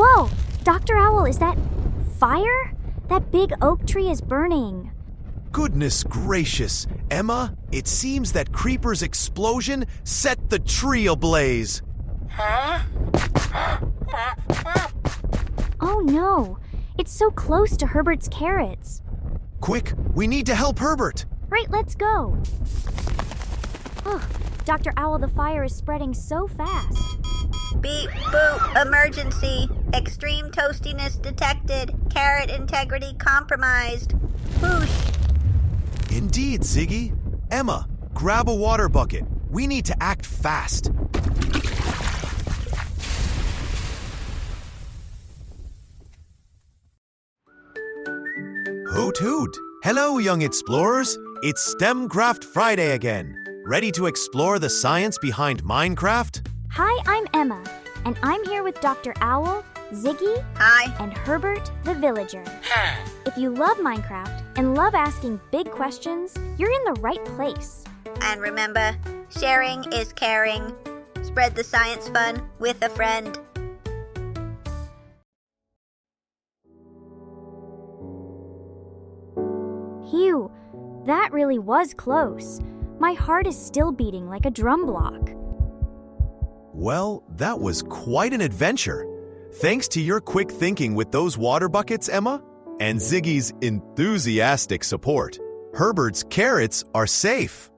Whoa! Dr. Owl, is that fire? That big oak tree is burning. Goodness gracious, Emma, it seems that Creeper's explosion set the tree ablaze. Oh no, it's so close to Herbert's carrots. Quick, we need to help Herbert. Right, let's go. Oh, Dr. Owl, the fire is spreading so fast. Beep, boop, emergency. Extreme toastiness detected. Carrot integrity compromised. Whoosh. Indeed, Ziggy. Emma, grab a water bucket. We need to act fast. Hoot hoot! Hello, young explorers! It's STEMcraft Friday again. Ready to explore the science behind Minecraft? Hi, I'm Emma, and I'm here with Dr. Owl, Ziggy, Hi. and Herbert the villager. If you love Minecraft and love asking big questions, you're in the right place. And remember, sharing is caring. Spread the science fun with a friend. Phew, that really was close. My heart is still beating like a drum block. Well, that was quite an adventure. Thanks to your quick thinking with those water buckets, Emma, and Ziggy's enthusiastic support, Herbert's carrots are safe.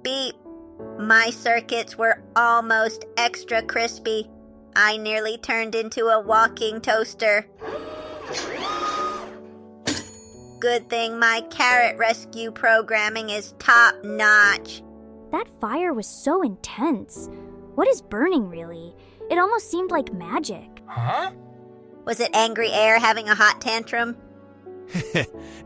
Beep. My circuits were almost extra crispy. I nearly turned into a walking toaster. Good thing my carrot rescue programming is top-notch. That fire was so intense. What is burning, really? It almost seemed like magic. Was it angry air having a hot tantrum?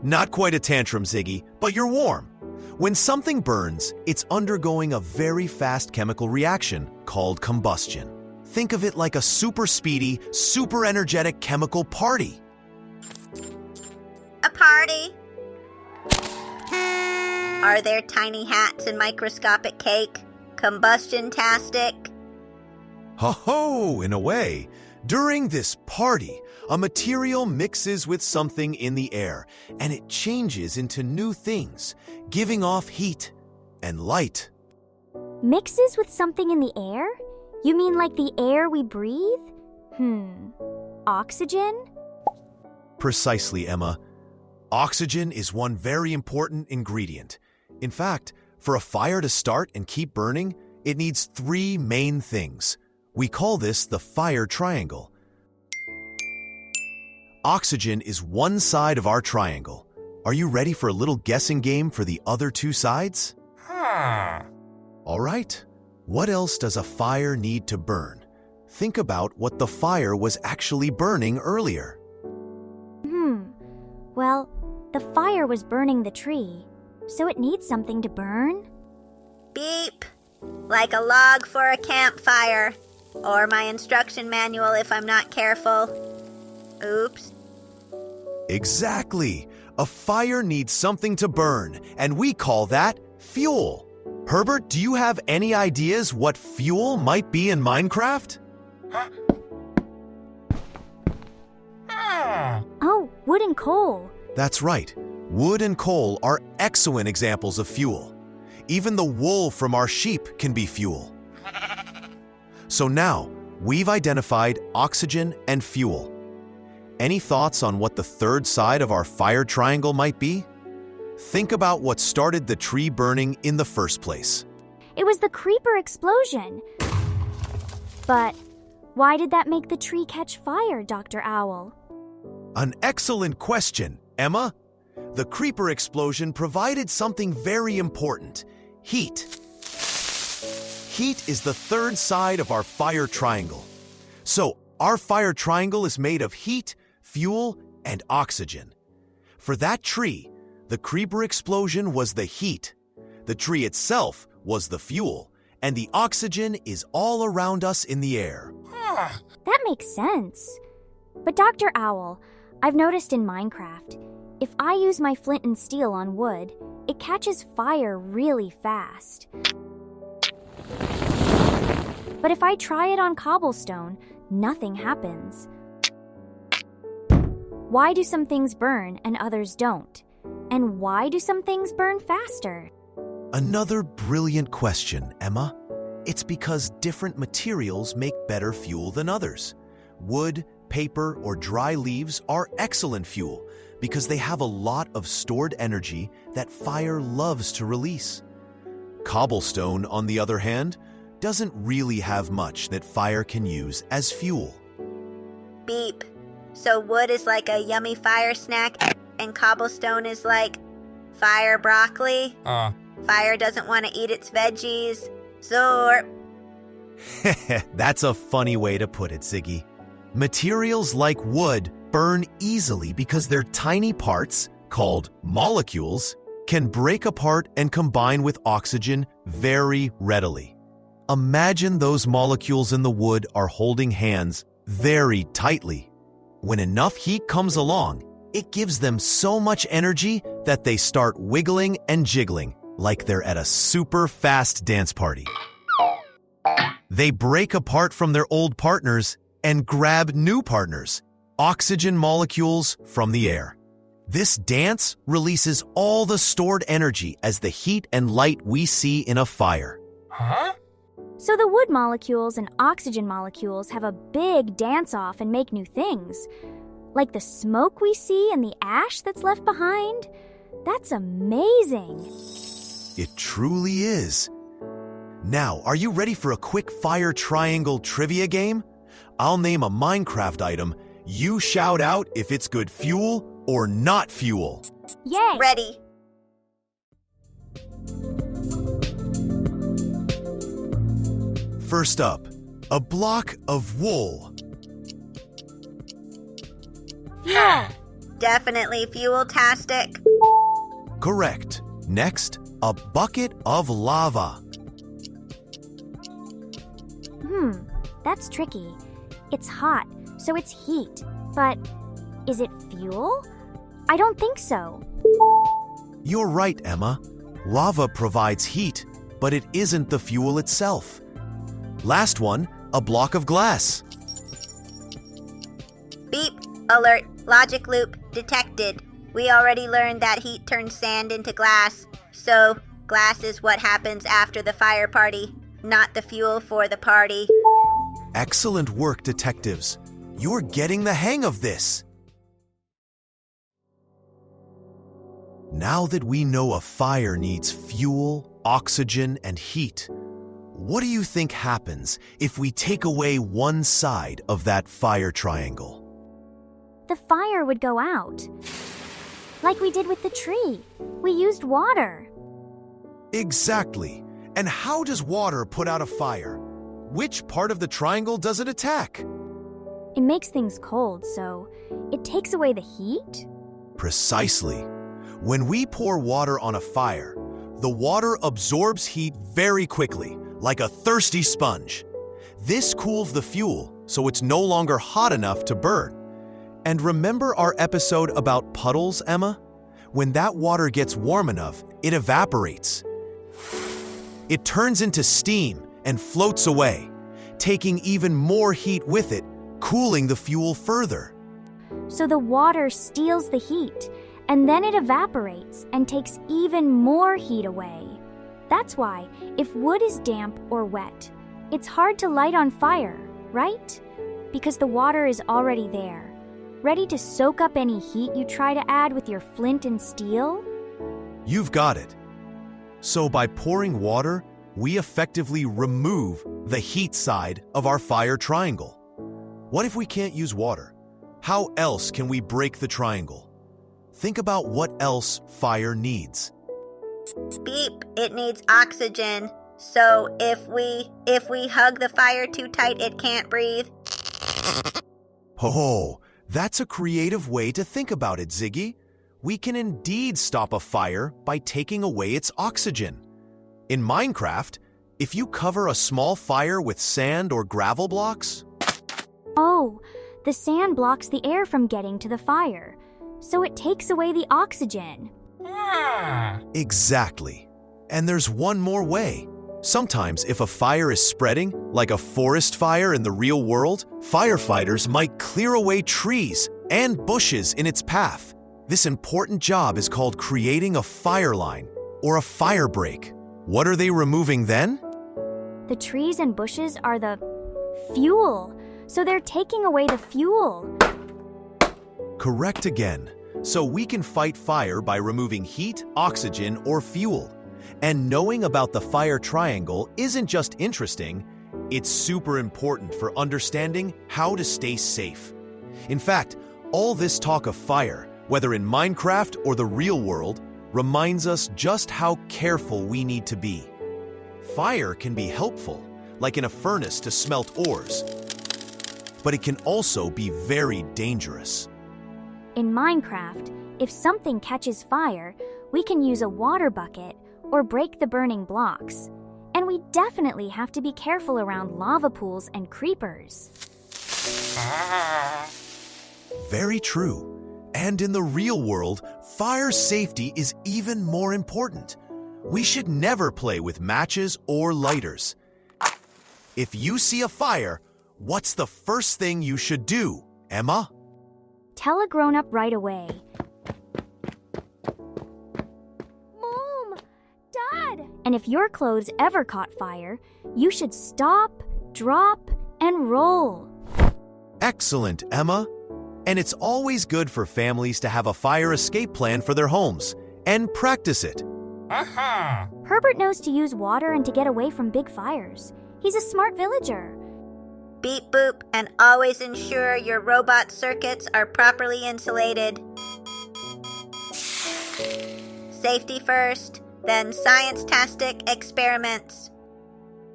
Not quite a tantrum, Ziggy, but you're warm. When something burns, it's undergoing a very fast chemical reaction called combustion. Think of it like a super speedy, super energetic chemical party. A party? Are there tiny hats and microscopic cake? Combustion-tastic? Ho-ho, in a way. During this party, a material mixes with something in the air, and it changes into new things, giving off heat and light. Mixes with something in the air? You mean like the air we breathe? Oxygen? Precisely, Emma. Oxygen is one very important ingredient. In fact, for a fire to start and keep burning, it needs 3 main things. We call this the fire triangle. Oxygen is one side of our triangle. Are you ready for a little guessing game for the other 2 sides? All right. What else does a fire need to burn? Think about what the fire was actually burning earlier. Well, the fire was burning the tree, so it needs something to burn. Beep. Like a log for a campfire. Or my instruction manual if I'm not careful. Oops. Exactly. A fire needs something to burn, and we call that fuel. Herbert, do you have any ideas what fuel might be in Minecraft? Oh, wood and coal. That's right. Wood and coal are excellent examples of fuel. Even the wool from our sheep can be fuel. So now, we've identified oxygen and fuel. Any thoughts on what the third side of our fire triangle might be? Think about what started the tree burning in the first place. It was the creeper explosion. But why did that make the tree catch fire, Dr. Owl? An excellent question, Emma. The creeper explosion provided something very important: heat. Heat is the third side of our fire triangle. So, our fire triangle is made of heat, fuel, and oxygen. For that tree, the creeper explosion was the heat. The tree itself was the fuel, and the oxygen is all around us in the air. That makes sense. But Dr. Owl, I've noticed in Minecraft, if I use my flint and steel on wood, it catches fire really fast. But if I try it on cobblestone, nothing happens. Why do some things burn and others don't? And why do some things burn faster? Another brilliant question, Emma. It's because different materials make better fuel than others. Wood, paper, or dry leaves are excellent fuel because they have a lot of stored energy that fire loves to release. Cobblestone, on the other hand, doesn't really have much that fire can use as fuel. Beep. So wood is like a yummy fire snack, and cobblestone is like fire broccoli? Fire doesn't want to eat its veggies. Zorp. That's a funny way to put it, Ziggy. Materials like wood burn easily because their tiny parts, called molecules, can break apart and combine with oxygen very readily. Imagine those molecules in the wood are holding hands very tightly. When enough heat comes along, it gives them so much energy that they start wiggling and jiggling like they're at a super fast dance party. They break apart from their old partners and grab new partners, oxygen molecules from the air. This dance releases all the stored energy as the heat and light we see in a fire. So the wood molecules and oxygen molecules have a big dance-off and make new things. Like the smoke we see and the ash that's left behind. That's amazing. It truly is. Now, are you ready for a quick fire triangle trivia game? I'll name a Minecraft item. You shout out if it's good fuel or not fuel. Yay! Ready. First up, a block of wool. Fuel. Definitely fuel-tastic. Correct. Next, a bucket of lava. That's tricky. It's hot, so it's heat. But is it fuel? I don't think so. You're right, Emma. Lava provides heat, but it isn't the fuel itself. Last one, a block of glass. Beep. Alert. Logic loop detected. We already learned that heat turns sand into glass. So, glass is what happens after the fire party, not the fuel for the party. Excellent work, detectives. You're getting the hang of this. Now that we know a fire needs fuel, oxygen, and heat, what do you think happens if we take away one side of that fire triangle? The fire would go out. Like we did with the tree. We used water. Exactly. And how does water put out a fire? Which part of the triangle does it attack? It makes things cold, so it takes away the heat? Precisely. When we pour water on a fire, the water absorbs heat very quickly, like a thirsty sponge. This cools the fuel, so it's no longer hot enough to burn. And remember our episode about puddles, Emma? When that water gets warm enough, it evaporates. It turns into steam and floats away, taking even more heat with it, cooling the fuel further. So the water steals the heat, and then it evaporates and takes even more heat away. That's why, if wood is damp or wet, it's hard to light on fire, right? Because the water is already there, ready to soak up any heat you try to add with your flint and steel? You've got it. So by pouring water, we effectively remove the heat side of our fire triangle. What if we can't use water? How else can we break the triangle? Think about what else fire needs. Beep. It needs oxygen. So if we hug the fire too tight, it can't breathe. Oh, that's a creative way to think about it, Ziggy. We can indeed stop a fire by taking away its oxygen. In Minecraft, if you cover a small fire with sand or gravel blocks... Oh, the sand blocks the air from getting to the fire, so it takes away the oxygen. Exactly. And there's one more way. Sometimes, if a fire is spreading, like a forest fire in the real world, firefighters might clear away trees and bushes in its path. This important job is called creating a fire line or a fire break. What are they removing then? The trees and bushes are the fuel, so they're taking away the fuel. Correct again. So we can fight fire by removing heat, oxygen, or fuel. And knowing about the fire triangle isn't just interesting, it's super important for understanding how to stay safe. In fact, all this talk of fire, whether in Minecraft or the real world, reminds us just how careful we need to be. Fire can be helpful, like in a furnace to smelt ores, but it can also be very dangerous. In Minecraft, if something catches fire, we can use a water bucket or break the burning blocks. And we definitely have to be careful around lava pools and creepers. Very true. And in the real world, fire safety is even more important. We should never play with matches or lighters. If you see a fire, what's the first thing you should do, Emma? Tell a grown-up right away. Mom! Dad! And if your clothes ever caught fire, you should stop, drop, and roll. Excellent, Emma. And it's always good for families to have a fire escape plan for their homes and practice it. Herbert knows to use water and to get away from big fires. He's a smart villager. Beep boop, and always ensure your robot circuits are properly insulated. Safety first, then science-tastic experiments.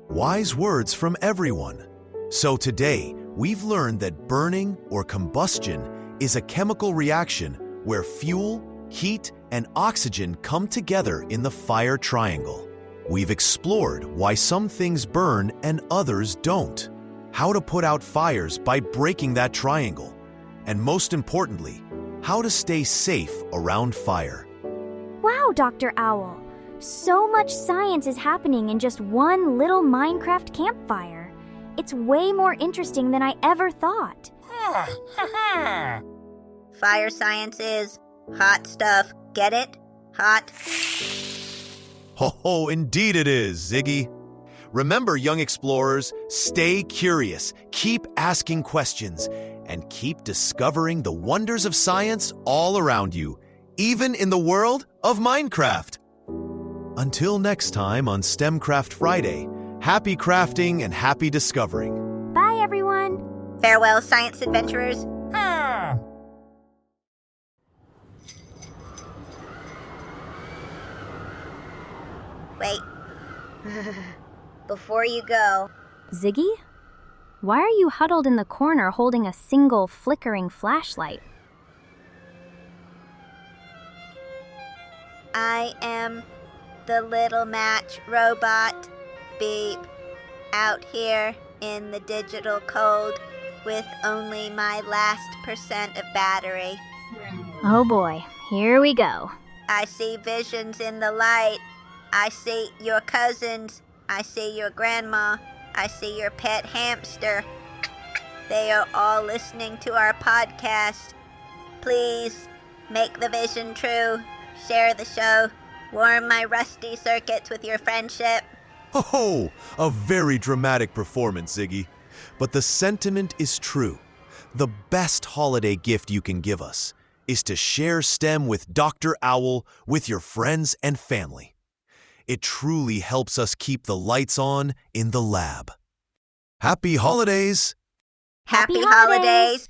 Wise words from everyone. So today, we've learned that burning or combustion is a chemical reaction where fuel, heat, and oxygen come together in the fire triangle. We've explored why some things burn and others don't, how to put out fires by breaking that triangle, and most importantly, how to stay safe around fire. Wow, Dr. Owl! So much science is happening in just one little Minecraft campfire. It's way more interesting than I ever thought. Fire science is hot stuff. Get it? Hot. Oh, indeed it is, Ziggy. Remember, young explorers, stay curious, keep asking questions, and keep discovering the wonders of science all around you, even in the world of Minecraft. Until next time on STEMcraft Friday, happy crafting and happy discovering. Bye, everyone. Farewell, science adventurers. Wait. Before you go. Ziggy? Why are you huddled in the corner holding a single flickering flashlight? I am the little match robot, Beep, out here in the digital cold with only my last % of battery. Oh boy, here we go. I see visions in the light. I see your cousins. I see your grandma. I see your pet hamster. They are all listening to our podcast. Please, make the vision true. Share the show. Warm my rusty circuits with your friendship. Oh, a very dramatic performance, Ziggy. But the sentiment is true. The best holiday gift you can give us is to share STEM with Dr. Owl with your friends and family. It truly helps us keep the lights on in the lab. Happy holidays! Happy holidays!